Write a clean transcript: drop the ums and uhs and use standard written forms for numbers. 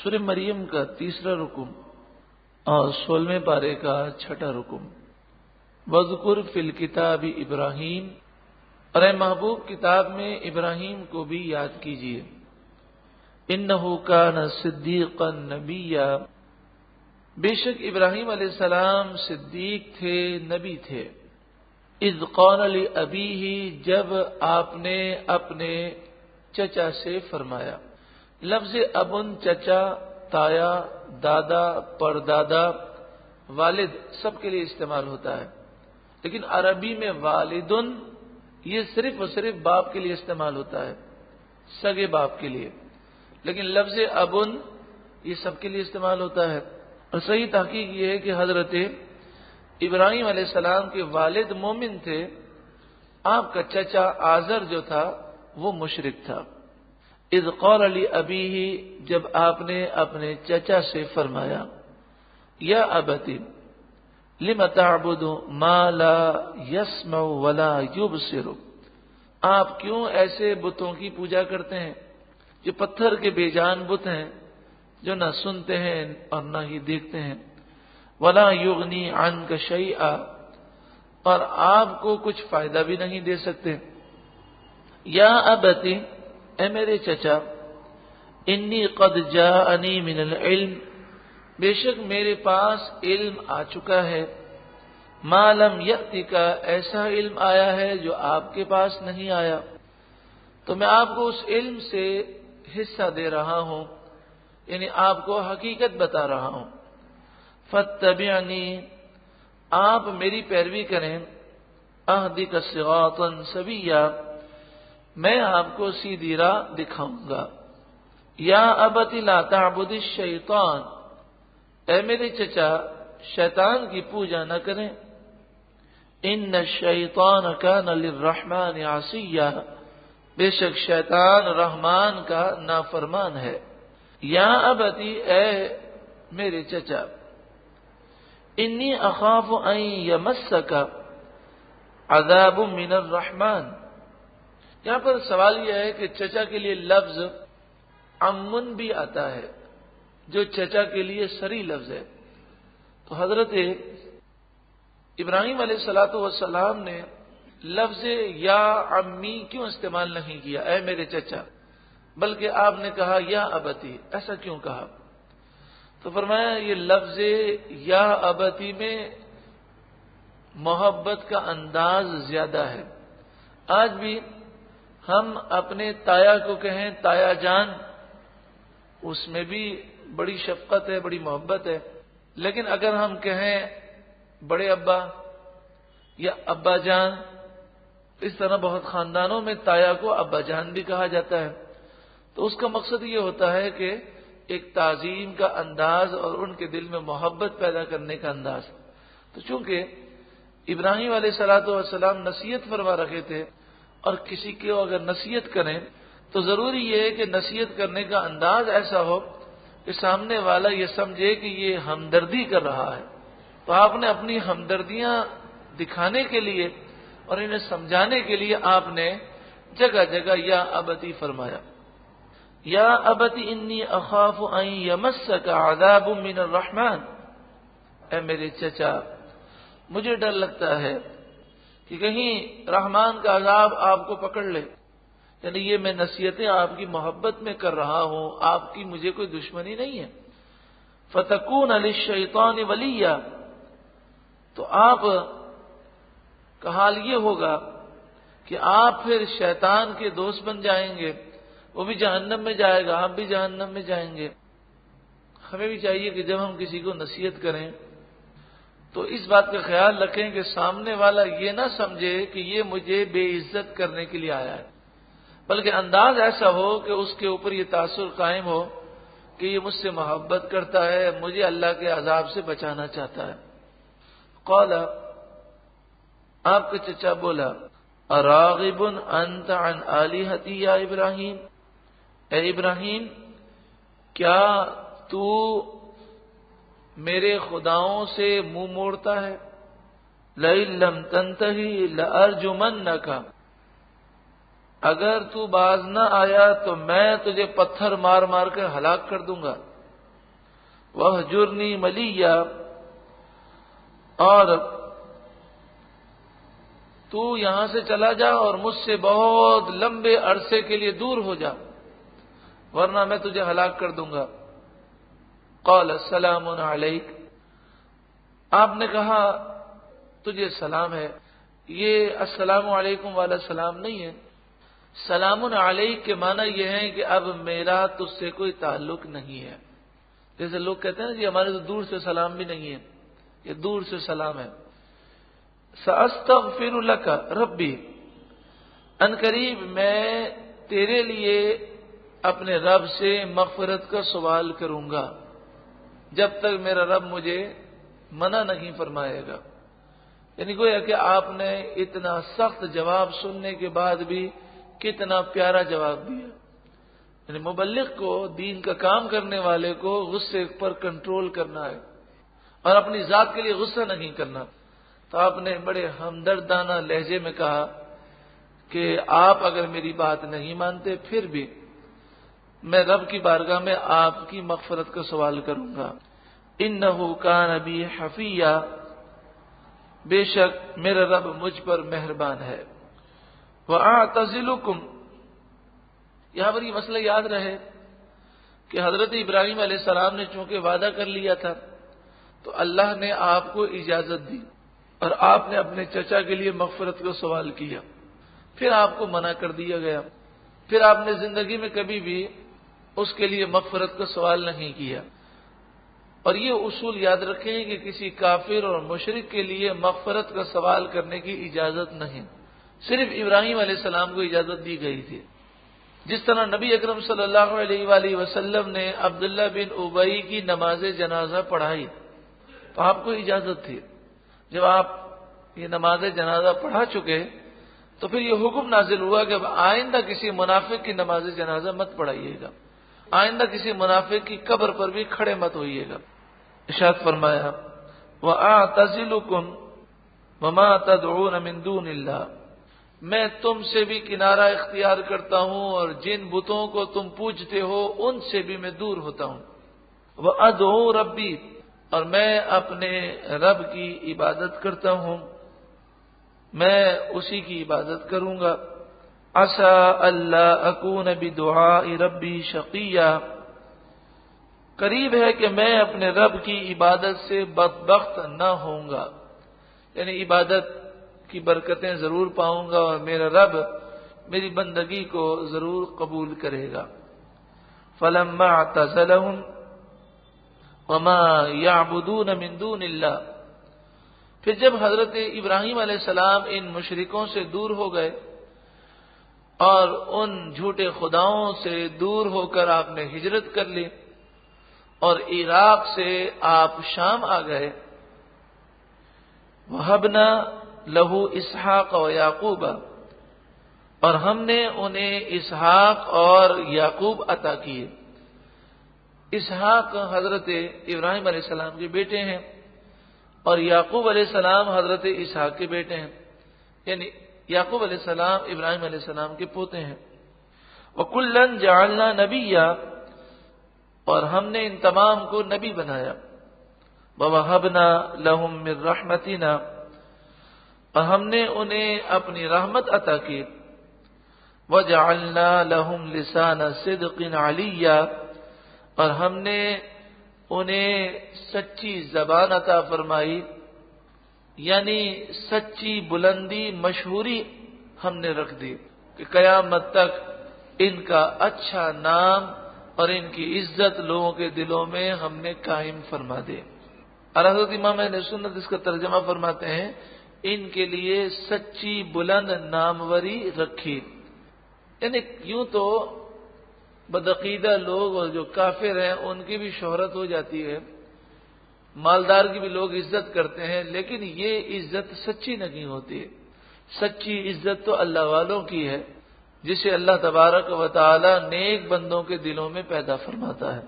سورہ مریم کا تیسرا رکن اور 16ویں پارے کا چھٹا رکن۔ وَاذْكُرْ فِي الْكِتَابِ ابراہیم، اور اے محبوب کتاب میں ابراہیم کو بھی یاد کیجیے۔ اِنَّهُ كَانَ صِدِّيقًا نَبِيًّا، بے شک ابراہیم علیہ السلام صدیق تھے، نبی تھے۔ اِذْ قَالَ لِأَبِيهِ، جب آپ نے اپنے چچا سے فرمایا۔ لفظ ابن چچا، تایا، دادا، پردادا، والد سب کے لیے استعمال ہوتا ہے، لیکن عربی میں والدن یہ صرف اور صرف باپ کے لیے استعمال ہوتا ہے، سگے باپ کے لیے، لیکن لفظ ابن یہ سب کے لیے استعمال ہوتا ہے۔ اور صحیح تحقیق یہ ہے کہ حضرت ابراہیم علیہ السلام کے والد مومن تھے، آپ کا چچا آزر جو تھا وہ مشرک تھا۔ اذ قال لأبیہ، جب آپ نے اپنے چچا سے فرمایا، یا ابتی لم تعبد ما لا يسمع ولا يبصر، آپ کیوں ایسے بتوں کی پوجا کرتے ہیں جو پتھر کے بے جان بت ہیں، جو نہ سنتے ہیں اور نہ ہی دیکھتے ہیں، ولا یغنی عنک شیئا، اور آپ کو کچھ فائدہ بھی نہیں دے سکتے۔ یا ابتی، اے میرے چچا، انی قد جاءنی من العلم، بے شک میرے پاس علم آ چکا ہے، ما لم یأتک، ایسا علم آیا ہے جو آپ کے پاس نہیں آیا، تو میں آپ کو اس علم سے حصہ دے رہا ہوں، یعنی آپ کو حقیقت بتا رہا ہوں۔ فاتبعنی، آپ میری پیروی کریں، اہدک صراطا سویا، میں آپ کو سیدھی راہ دکھاؤں گا۔ یا ابت لا تعبد الشیطان، اے میرے چچا شیطان کی پوجا نہ کریں، ان الشیطان کان للرحمن عصیا، بے شک شیطان رحمان کا نافرمان ہے۔ یا ابتی، اے میرے چچا، انی اخاف ان یمسک عذاب من الرحمن، یہاں پر سوال یہ ہے کہ چچا کے لیے لفظ امن بھی آتا ہے، جو چچا کے لیے سری لفظ ہے، تو حضرت ابراہیم علیہ والسلام نے لفظ یا امی کیوں استعمال نہیں کیا، اے میرے چچا، بلکہ آپ نے کہا یا ابتی، ایسا کیوں کہا؟ تو فرمایا یہ لفظ یا ابتی میں محبت کا انداز زیادہ ہے۔ آج بھی ہم اپنے تایا کو کہیں تایا جان، اس میں بھی بڑی شفقت ہے، بڑی محبت ہے، لیکن اگر ہم کہیں بڑے ابا یا ابا جان، اس طرح بہت خاندانوں میں تایا کو ابا جان بھی کہا جاتا ہے، تو اس کا مقصد یہ ہوتا ہے کہ ایک تعظیم کا انداز اور ان کے دل میں محبت پیدا کرنے کا انداز۔ تو چونکہ ابراہیم علیہ والسلام نصیحت فرما رکھے تھے، اور کسی کو اگر نصیحت کریں تو ضروری یہ ہے کہ نصیحت کرنے کا انداز ایسا ہو کہ سامنے والا یہ سمجھے کہ یہ ہمدردی کر رہا ہے، تو آپ نے اپنی ہمدردیاں دکھانے کے لیے اور انہیں سمجھانے کے لیے آپ نے جگہ جگہ یا ابتی فرمایا۔ یا ابتی انی اخاف ان یمسک عذاب من الرحمن، اے میرے چچا مجھے ڈر لگتا ہے کہ کہیں رحمان کا عذاب آپ کو پکڑ لے، یعنی یہ میں نصیحتیں آپ کی محبت میں کر رہا ہوں، آپ کی مجھے کوئی دشمنی نہیں ہے۔ فتکون للشیطان ولیا، تو آپ کا حال یہ ہوگا کہ آپ پھر شیطان کے دوست بن جائیں گے، وہ بھی جہنم میں جائے گا، آپ بھی جہنم میں جائیں گے۔ ہمیں بھی چاہیے کہ جب ہم کسی کو نصیحت کریں تو اس بات کا خیال رکھیں کہ سامنے والا یہ نہ سمجھے کہ یہ مجھے بے عزت کرنے کے لیے آیا ہے، بلکہ انداز ایسا ہو کہ اس کے اوپر یہ تاثر قائم ہو کہ یہ مجھ سے محبت کرتا ہے، مجھے اللہ کے عذاب سے بچانا چاہتا ہے۔ قال، آپ کا چچا بولا، اراغب انت عن آلہتی یا ابراہیم، اے ابراہیم کیا تو میرے خداؤں سے منہ موڑتا ہے؟ لئن لم تنتہی لأرجمنک، اگر تو باز نہ آیا تو میں تجھے پتھر مار مار کر ہلاک کر دوں گا۔ وَاهْجُرْنِي مَلِيًّا، اور تو یہاں سے چلا جا اور مجھ سے بہت لمبے عرصے کے لیے دور ہو جا، ورنہ میں تجھے ہلاک کر دوں گا۔ قال السلام علیک، آپ نے کہا تجھے سلام ہے۔ یہ السلام علیکم والا سلام نہیں ہے، سلام علیک کے معنی یہ ہے کہ اب میرا تجھ سے کوئی تعلق نہیں ہے۔ جیسے لوگ کہتے ہیں نا جی ہمارے تو دور سے سلام بھی نہیں ہے، یہ دور سے سلام ہے۔ سأستغفر لک ربی، ان قریب میں تیرے لیے اپنے رب سے مغفرت کا سوال کروں گا، جب تک میرا رب مجھے منع نہیں فرمائے گا۔ یعنی گویا کہ آپ نے اتنا سخت جواب سننے کے بعد بھی کتنا پیارا جواب دیا۔ یعنی مبلغ کو، دین کا کام کرنے والے کو غصے پر کنٹرول کرنا ہے اور اپنی ذات کے لیے غصہ نہیں کرنا۔ تو آپ نے بڑے ہمدردانہ لہجے میں کہا کہ آپ اگر میری بات نہیں مانتے پھر بھی میں رب کی بارگاہ میں آپ کی مغفرت کا سوال کروں گا۔ انہ کان بی حفیہ، بے شک میرا رب مجھ پر مہربان ہے۔ وَأَعْتَزِلُكُمْ، یہاں پر یہ مسئلہ یاد رہے کہ حضرت ابراہیم علیہ السلام نے چونکہ وعدہ کر لیا تھا تو اللہ نے آپ کو اجازت دی اور آپ نے اپنے چچا کے لیے مغفرت کا سوال کیا، پھر آپ کو منع کر دیا گیا، پھر آپ نے زندگی میں کبھی بھی اس کے لیے مغفرت کا سوال نہیں کیا۔ اور یہ اصول یاد رکھیں کہ کسی کافر اور مشرک کے لیے مغفرت کا سوال کرنے کی اجازت نہیں، صرف ابراہیم علیہ السلام کو اجازت دی گئی تھی۔ جس طرح نبی اکرم صلی اللہ علیہ وآلہ وسلم نے عبداللہ بن ابی کی نماز جنازہ پڑھائی تو آپ کو اجازت تھی، جب آپ یہ نماز جنازہ پڑھا چکے تو پھر یہ حکم نازل ہوا کہ اب آئندہ کسی منافق کی نماز جنازہ مت پڑھائیے گا، آئندہ کسی منافق کی قبر پر بھی کھڑے مت ہوئیے گا۔ ارشاد فرمایا وَأَعْتَزِلُكُمْ وَمَا تَدْعُونَ مِن دُونِ اللَّهِ، میں تم سے بھی کنارہ اختیار کرتا ہوں اور جن بتوں کو تم پوجتے ہو ان سے بھی میں دور ہوتا ہوں۔ وَأَدْعُو رَبِّي، اور میں اپنے رب کی عبادت کرتا ہوں، میں اسی کی عبادت کروں گا۔ عسى ألا أكون بدعاء ربي شقيا، قریب ہے کہ میں اپنے رب کی عبادت سے بدبخت نہ ہوں گا، یعنی عبادت کی برکتیں ضرور پاؤں گا اور میرا رب میری بندگی کو ضرور قبول کرے گا۔ فلما اعتزلهم وما يعبدون من دون الله، پھر جب حضرت ابراہیم علیہ السلام ان مشرکوں سے دور ہو گئے اور ان جھوٹے خداؤں سے دور ہو کر آپ نے ہجرت کر لی اور عراق سے آپ شام آ گئے، وَهَبْنَا لَهُ اسحاق وَيَعْقُوبَ، اور ہم نے انہیں اسحاق اور یعقوب عطا کیے۔ اسحاق حضرت ابراہیم علیہ السلام کے بیٹے ہیں اور یعقوب علیہ السلام حضرت اسحاق کے بیٹے ہیں، یعنی یعقوب علیہ السلام ابراہیم علیہ السلام کے پوتے ہیں۔ وَكُلًّا جَعَلْنَا نَبِيًّا، اور ہم نے ان تمام کو نبی بنایا۔ وَوَهَبْنَا لَهُم مِّن رَحْمَتِنَا، اور ہم نے انہیں اپنی رحمت عطا کی۔ وَجَعَلْنَا لَهُمْ لِسَانَ صِدْقٍ عَلِيًّا، اور ہم نے انہیں سچی زبان عطا فرمائی، یعنی سچی بلندی مشہوری ہم نے رکھ دی کہ قیامت تک ان کا اچھا نام اور ان کی عزت لوگوں کے دلوں میں ہم نے قائم فرما دی۔ اور حضرت امام اہل سنت اس کا ترجمہ فرماتے ہیں ان کے لیے سچی بلند ناموری رکھی، یعنی یوں تو بدعقیدہ لوگ اور جو کافر ہیں ان کی بھی شہرت ہو جاتی ہے، مالدار کی بھی لوگ عزت کرتے ہیں، لیکن یہ عزت سچی نہیں ہوتی ہے۔ سچی عزت تو اللہ والوں کی ہے جسے اللہ تبارک و تعالی نیک بندوں کے دلوں میں پیدا فرماتا ہے۔